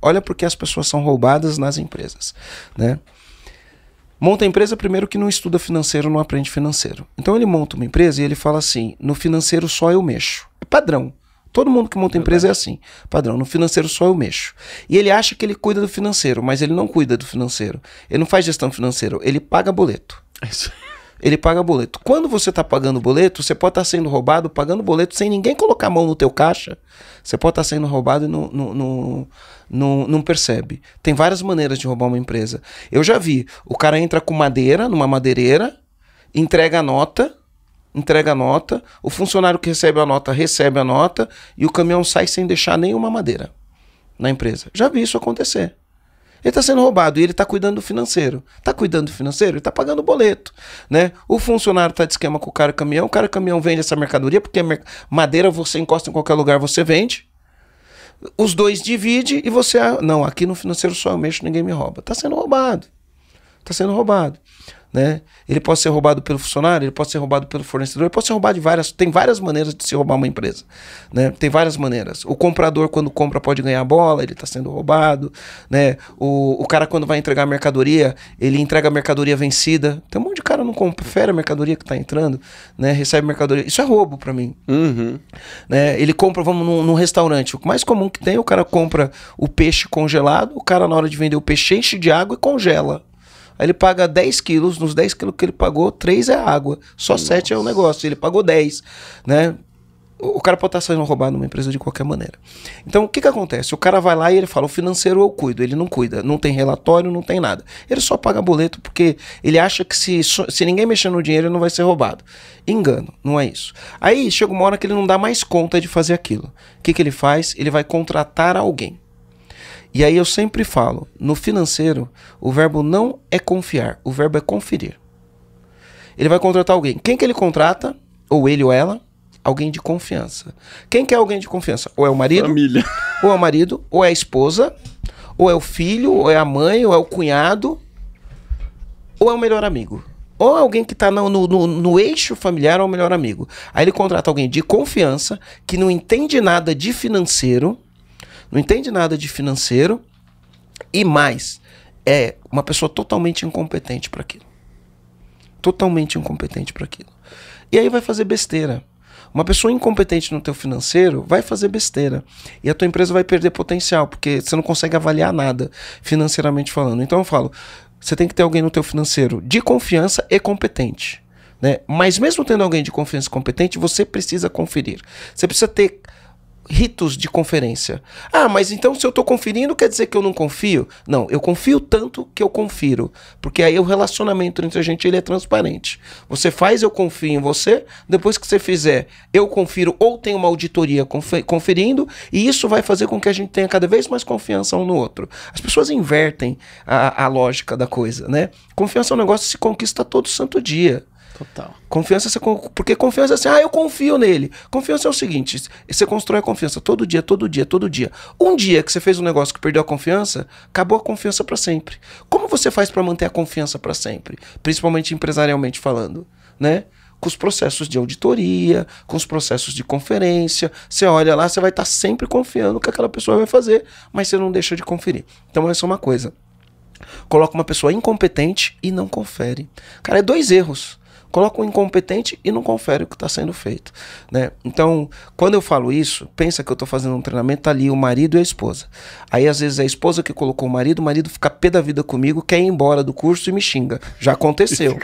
Olha porque as pessoas são roubadas nas empresas, né? Monta a empresa primeiro que não estuda financeiro, não aprende financeiro. Então ele monta uma empresa e ele fala assim, no financeiro só eu mexo. É padrão. Todo mundo que monta empresa é assim. Padrão, no financeiro só eu mexo. E ele acha que ele cuida do financeiro, mas ele não cuida do financeiro. Ele não faz gestão financeira, ele paga boleto. Ele paga boleto. Quando você está pagando boleto, você pode estar sendo roubado pagando boleto sem ninguém colocar a mão no teu caixa. Você pode estar sendo roubado e não percebe. Tem várias maneiras de roubar uma empresa. Eu já vi. O cara entra com madeira, numa madeireira, entrega a nota, o funcionário que recebe a nota e o caminhão sai sem deixar nenhuma madeira na empresa. Já vi isso acontecer. Ele está sendo roubado e ele está cuidando do financeiro. Está cuidando do financeiro? Ele está pagando o boleto, né? O funcionário está de esquema com o cara caminhão vende essa mercadoria, porque madeira você encosta em qualquer lugar, você vende. Os dois dividem e você... Não, aqui no financeiro só eu mexo, ninguém me rouba. Está sendo roubado. Está sendo roubado. Né? Ele pode ser roubado pelo funcionário, ele pode ser roubado pelo fornecedor, ele pode ser roubado de várias... Tem várias maneiras de se roubar uma empresa, né? Tem várias maneiras. O comprador, quando compra, pode ganhar bola, ele está sendo roubado, né? O cara, quando vai entregar a mercadoria, ele entrega a mercadoria vencida. Tem um monte de cara que não confere a mercadoria que está entrando, né? Recebe mercadoria. Isso é roubo para mim. Né? Ele compra, vamos num restaurante. O mais comum que tem, o cara compra o peixe congelado, o cara, na hora de vender o peixe, enche de água e congela. Aí ele paga 10 quilos, nos 10 quilos que ele pagou, 3 é água, só 7 é o negócio, ele pagou 10, né? O cara pode estar sendo roubado numa empresa de qualquer maneira. Então, o que acontece? O cara vai lá e ele fala, o financeiro eu cuido, ele não cuida, não tem relatório, não tem nada. Ele só paga boleto porque ele acha que se ninguém mexer no dinheiro, ele não vai ser roubado. Engano, não é isso. Aí chega uma hora que ele não dá mais conta de fazer aquilo. O que ele faz? Ele vai contratar alguém. E aí eu sempre falo, no financeiro, o verbo não é confiar, o verbo é conferir. Ele vai contratar alguém. Quem que ele contrata? Ou ele ou ela? Alguém de confiança. Quem que é alguém de confiança? Ou é o marido, família. Ou é o marido, ou é a esposa, ou é o filho, ou é a mãe, ou é o cunhado, ou é o melhor amigo. Ou alguém que está no eixo familiar ou o melhor amigo. Aí ele contrata alguém de confiança, que não entende nada de financeiro, e mais, é uma pessoa totalmente incompetente para aquilo. Totalmente incompetente para aquilo. E aí vai fazer besteira. Uma pessoa incompetente no teu financeiro vai fazer besteira. E a tua empresa vai perder potencial, porque você não consegue avaliar nada financeiramente falando. Então eu falo, você tem que ter alguém no teu financeiro de confiança e competente, né? Mas mesmo tendo alguém de confiança e competente, você precisa conferir. Você precisa ter ritos de conferência. Ah, mas então se eu estou conferindo quer dizer que eu não confio? Não, eu confio tanto que eu confiro, porque aí o relacionamento entre a gente ele é transparente. Você faz, eu confio em você, depois que você fizer, eu confiro ou tem uma auditoria conferindo, e isso vai fazer com que a gente tenha cada vez mais confiança um no outro. As pessoas invertem a lógica da coisa, né? Confiança é um negócio que se conquista todo santo dia. Total. Confiança, porque confiança é assim, eu confio nele. Confiança é o seguinte, você constrói a confiança todo dia. Um dia que você fez um negócio que perdeu a confiança, acabou a confiança para sempre. Como você faz para manter a confiança para sempre? Principalmente empresarialmente falando, né? Com os processos de auditoria, com os processos de conferência. Você olha lá, você vai estar sempre confiando que aquela pessoa vai fazer, mas você não deixa de conferir. Então essa é uma coisa. Coloca uma pessoa incompetente e não confere. Cara, é 2 erros. Coloca um incompetente e não confere o que está sendo feito, né? Então, quando eu falo isso, pensa que eu estou fazendo um treinamento, tá ali o marido e a esposa. Aí, às vezes, é a esposa que colocou o marido fica pé da vida comigo, quer ir embora do curso e me xinga. Já aconteceu.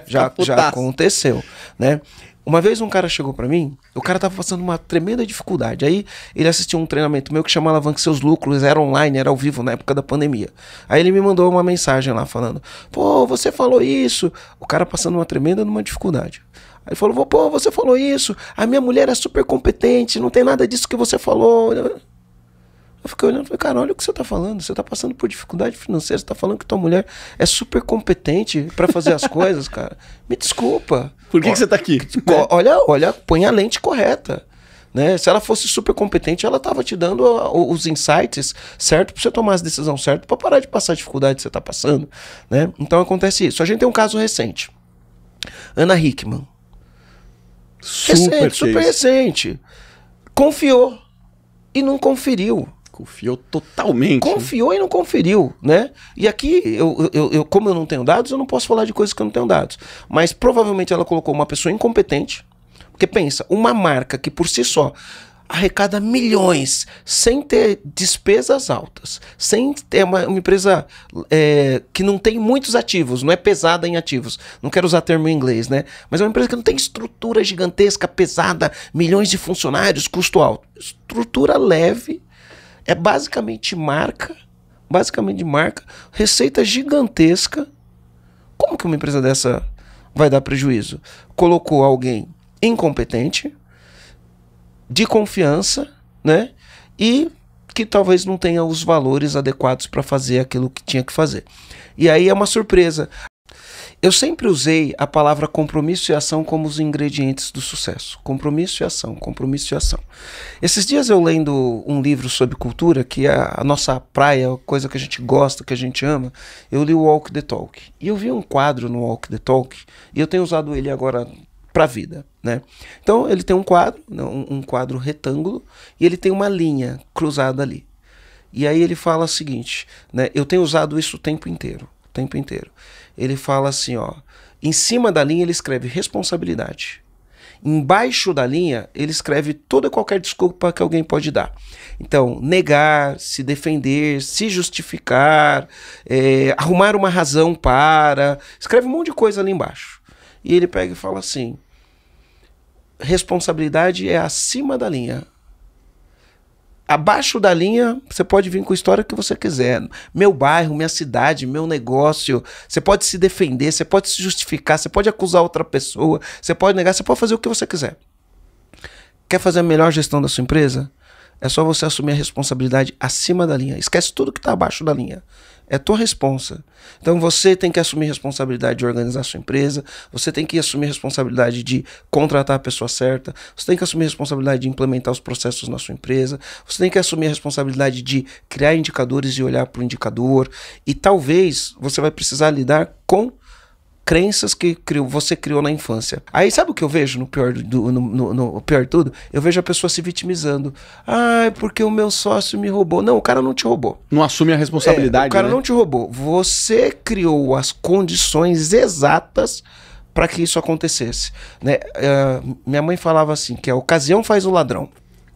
Já aconteceu, né? Uma vez um cara chegou pra mim, o cara tava passando uma tremenda dificuldade. Aí ele assistiu um treinamento meu que chama Alavanque Seus Lucros, era online, era ao vivo na época da pandemia. Aí ele me mandou uma mensagem lá falando, pô, você falou isso. O cara passando uma tremenda numa dificuldade. Aí ele falou, pô, você falou isso, a minha mulher é super competente, não tem nada disso que você falou. Eu fiquei olhando e falei, cara, olha o que você tá falando, você tá passando por dificuldade financeira, você tá falando que tua mulher é super competente pra fazer as coisas, cara. Me desculpa. Por que você tá aqui? Olha, põe a lente correta. Né? Se ela fosse super competente, ela tava te dando os insights certo pra você tomar as decisões certas pra parar de passar a dificuldade que você tá passando. Né? Então acontece isso. A gente tem um caso recente. Ana Hickman. Super recente. Confiou e não conferiu. Confiou totalmente. Confiou e não conferiu, né? E aqui, como eu não tenho dados, eu não posso falar de coisas que eu não tenho dados. Mas provavelmente ela colocou uma pessoa incompetente. Porque pensa, uma marca que por si só arrecada milhões, sem ter despesas altas, sem ter uma empresa que não tem muitos ativos, não é pesada em ativos, não quero usar termo em inglês, né? Mas é uma empresa que não tem estrutura gigantesca, pesada, milhões de funcionários, custo alto. Estrutura leve, é basicamente marca, receita gigantesca. Como que uma empresa dessa vai dar prejuízo? Colocou alguém incompetente, de confiança, né? E que talvez não tenha os valores adequados para fazer aquilo que tinha que fazer. E aí é uma surpresa. Eu sempre usei a palavra compromisso e ação como os ingredientes do sucesso. Compromisso e ação, compromisso e ação. Esses dias eu lendo um livro sobre cultura, que é a nossa praia, coisa que a gente gosta, que a gente ama, eu li o Walk the Talk. E eu vi um quadro no Walk the Talk, e eu tenho usado ele agora para a vida, né? Então ele tem um quadro retângulo, e ele tem uma linha cruzada ali. E aí ele fala o seguinte, né? Eu tenho usado isso o tempo inteiro. Ele fala assim, ó, em cima da linha ele escreve responsabilidade. Embaixo da linha ele escreve toda e qualquer desculpa que alguém pode dar. Então, negar, se defender, se justificar, arrumar uma razão para... Escreve um monte de coisa ali embaixo. E ele pega e fala assim, responsabilidade é acima da linha. Abaixo da linha, você pode vir com a história que você quiser. Meu bairro, minha cidade, meu negócio. Você pode se defender, você pode se justificar, você pode acusar outra pessoa, você pode negar, você pode fazer o que você quiser. Quer fazer a melhor gestão da sua empresa? É só você assumir a responsabilidade acima da linha. Esquece tudo que está abaixo da linha. É tua responsa. Então você tem que assumir a responsabilidade de organizar a sua empresa, você tem que assumir a responsabilidade de contratar a pessoa certa, você tem que assumir a responsabilidade de implementar os processos na sua empresa, você tem que assumir a responsabilidade de criar indicadores e olhar para o indicador, e talvez você vai precisar lidar com crenças que você criou na infância. Aí sabe o que eu vejo no pior de tudo? Eu vejo a pessoa se vitimizando. Ah, porque o meu sócio me roubou. Não, o cara não te roubou. Não assume a responsabilidade, o cara né? não te roubou. Você criou as condições exatas para que isso acontecesse. Né? Minha mãe falava assim, que a ocasião faz o ladrão.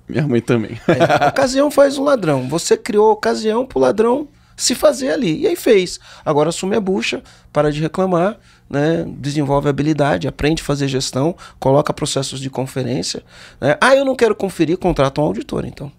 Minha mãe também. A ocasião faz o ladrão. Você criou a ocasião pro ladrão se fazer ali. E aí fez. Agora assume a bucha, para de reclamar, né? Desenvolve habilidade, aprende a fazer gestão, coloca processos de conferência. Né? Ah, eu não quero conferir, contrata um auditor, então.